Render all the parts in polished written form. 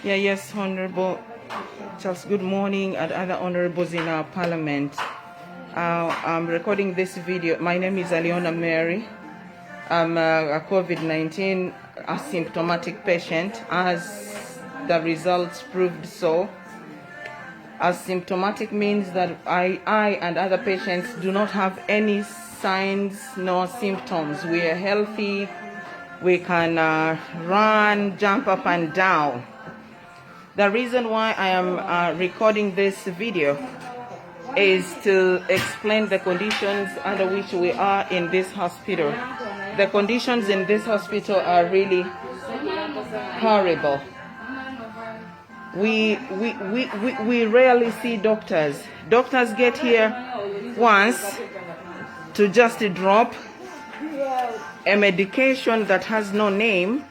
Yeah, yes, Honorable Charles, good morning, and other honorables in our parliament. I'm recording this video. My name is Aliona Mary. I'm a COVID-19 asymptomatic patient, as the results proved so. Asymptomatic means that I and other patients do not have any signs nor symptoms. We are healthy. We can run, jump up and down. The reason why I am recording this video is to explain the conditions under which we are in this hospital. The conditions in this hospital are really horrible. We rarely see doctors. Doctors get here once to just drop a medication that has no name.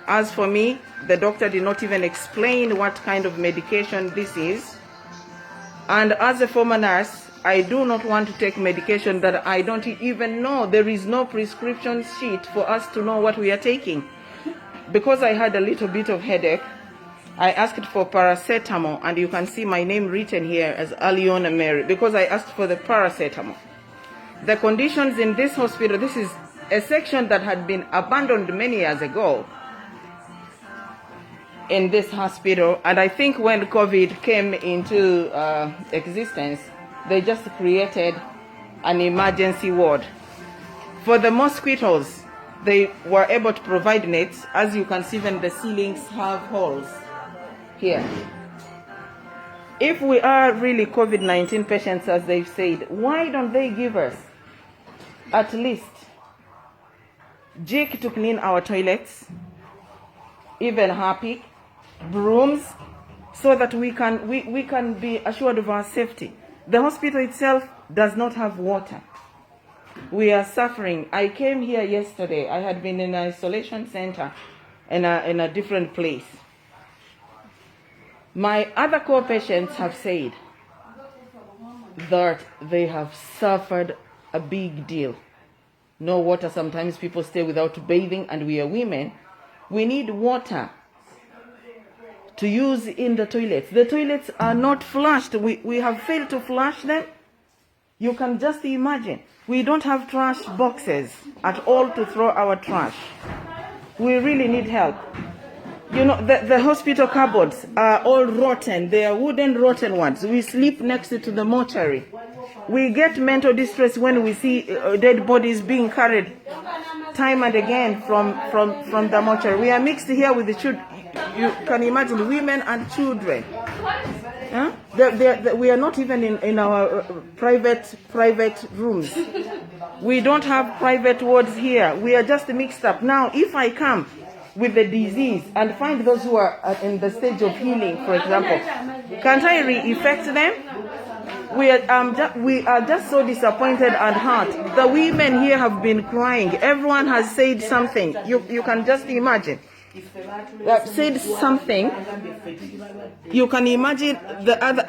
As for me, the doctor did not even explain what kind of medication this is. And as a former nurse, I do not want to take medication that I don't even know. There is no prescription sheet for us to know what we are taking. Because I had a little bit of headache, I asked for paracetamol, and you can see my name written here as Aliona Mary, because I asked for the paracetamol. The conditions in this hospital, this is a section that had been abandoned many years ago in this hospital, and I think when COVID came into existence, they just created an emergency ward. For the mosquitoes, they were able to provide nets. As you can see, even the ceilings have holes here. If we are really COVID-19 patients, as they've said, why don't they give us at least jig to clean our toilets, even Harpic, brooms, so that we can be assured of our safety? The hospital itself does not have water. We are suffering. I came here yesterday. I had been in an isolation center in a different place. My other co-patients have said that they have suffered a big deal. No water. Sometimes people stay without bathing, and we are women. We need water to use in the toilets. The toilets are not flushed. We have failed to flush them. You can just imagine. We don't have trash boxes at all to throw our trash. We really need help. You know, the hospital cupboards are all rotten. They are wooden, rotten ones. We sleep next to the mortuary. We get mental distress when we see dead bodies being carried time and again from the mortuary. We are mixed here with the children. You can imagine, women and children. Huh? We are not even in our private rooms. We don't have private wards here. We are just mixed up. Now, if I come with the disease and find those who are in the stage of healing, for example, can't I re-infect them? We are just so disappointed and hurt. The women here have been crying. Everyone has said something. You can just imagine. Said something. You can imagine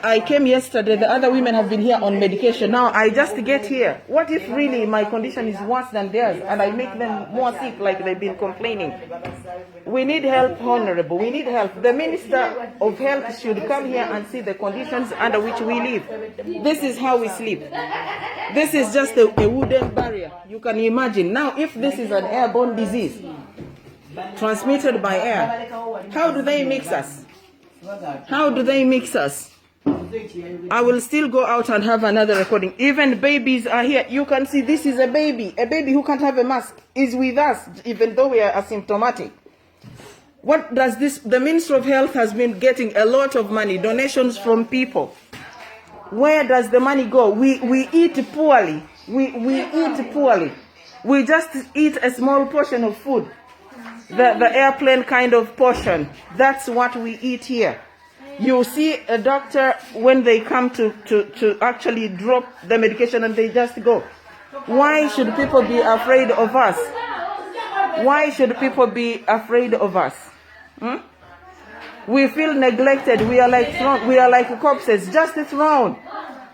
I came yesterday, the other women have been here on medication. Now I just get here. What if really my condition is worse than theirs and I make them more sick like they've been complaining? We need help, Honorable. We need help. The Minister of Health should come here and see the conditions under which we live. This is how we sleep. This is just a wooden barrier. You can imagine. Now, if this is an airborne disease transmitted by air, how do they mix us? How do they mix us? I will still go out and have another recording. Even babies are here. You can see this is a baby who can't have a mask is with us, even though we are asymptomatic. What does this? The Minister of Health has been getting a lot of money, donations from people. Where does the money go? We eat poorly. We eat poorly. We just eat a small portion of food. The airplane kind of portion. That's what we eat here. You see a doctor when they come to actually drop the medication and they just go. Why should people be afraid of us? Why should people be afraid of us? We feel neglected. We are like corpses, just thrown.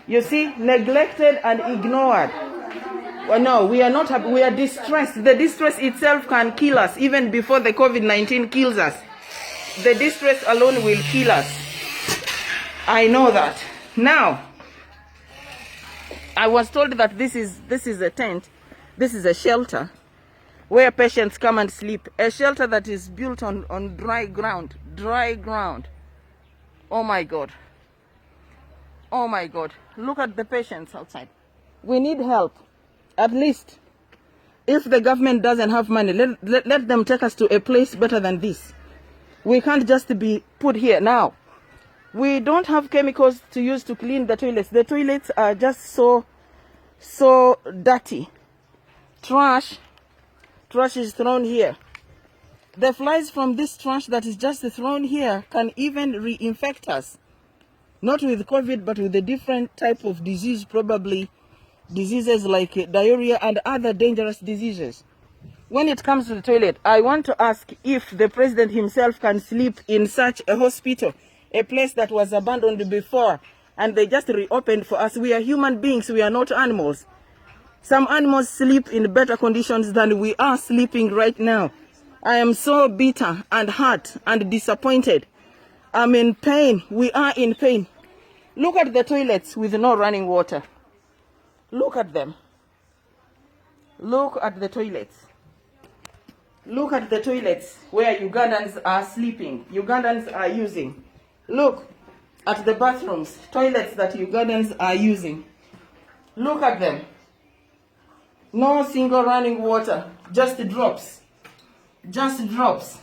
You see, neglected and ignored. Well, no, we are not happy. We are distressed. The distress itself can kill us even before the COVID-19 kills us. The distress alone will kill us. I know that. Now, I was told that this is a tent, this is a shelter where patients come and sleep. A shelter that is built on dry ground. Dry ground. Oh my God. Oh my God. Look at the patients outside. We need help. At least, if the government doesn't have money, let them take us to a place better than this. We can't just be put here now. We don't have chemicals to use to clean the toilets. The toilets are just so dirty. Trash is thrown here. The flies from this trash that is just thrown here can even reinfect us. Not with COVID, but with a different type of disease, probably diseases like diarrhea and other dangerous diseases. When it comes to the toilet, I want to ask if the president himself can sleep in such a hospital, a place that was abandoned before, and they just reopened for us. We are human beings, we are not animals. Some animals sleep in better conditions than we are sleeping right now. I am so bitter and hurt and disappointed. I'm in pain. We are in pain. Look at the toilets with no running water. Look at them. Look at the toilets. Look at the toilets where Ugandans are sleeping, Ugandans are using. Look at the bathrooms, toilets that Ugandans are using. Look at them. No single running water, just drops. Just drops.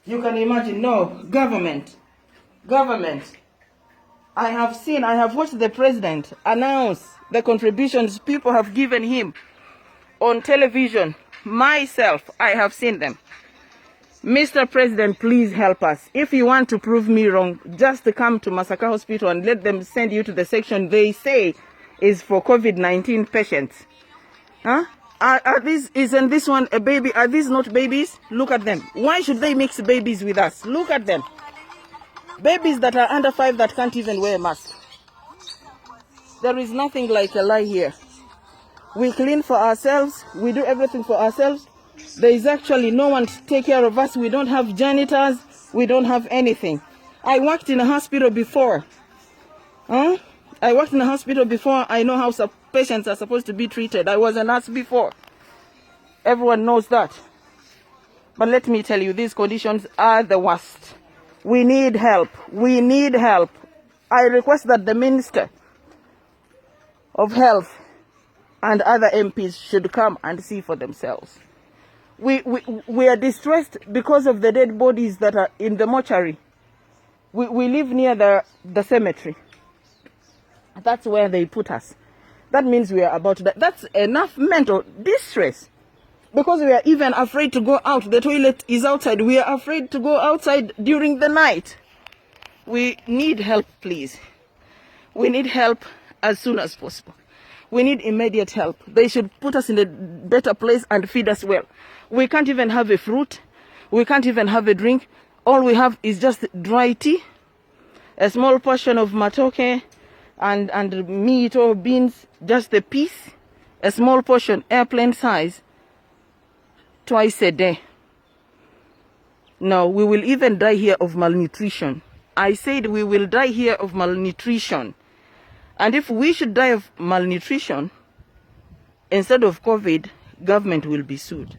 You can imagine, no, government. I have watched the president announce the contributions people have given him on television. Myself, I have seen them. Mr. President, please help us. If you want to prove me wrong, just come to Masaka Hospital and let them send you to the section they say is for COVID-19 patients. Huh? Isn't this one a baby? Are these not babies? Look at them. Why should they mix babies with us? Look at them. Babies that are under 5 that can't even wear a mask. There is nothing like a lie here. We clean for ourselves. We do everything for ourselves. There is actually no one to take care of us. We don't have janitors. We don't have anything. I worked in a hospital before. I worked in a hospital before. I know how patients are supposed to be treated. I was a nurse before. Everyone knows that. But let me tell you, these conditions are the worst. We need help. We need help. I request that the Minister of Health and other MPs should come and see for themselves. We are distressed because of the dead bodies that are in the mortuary. We live near the cemetery. That's where they put us. That means we are about to die. That's enough mental distress. Because we are even afraid to go out. The toilet is outside. We are afraid to go outside during the night. We need help, please. We need help as soon as possible. We need immediate help. They should put us in a better place and feed us well. We can't even have a fruit. We can't even have a drink. All we have is just dry tea, a small portion of matoke, and meat or beans, just a piece, a small portion, airplane size, twice a day. No, we will even die here of malnutrition. I said we will die here of malnutrition. And if we should die of malnutrition, instead of COVID, government will be sued.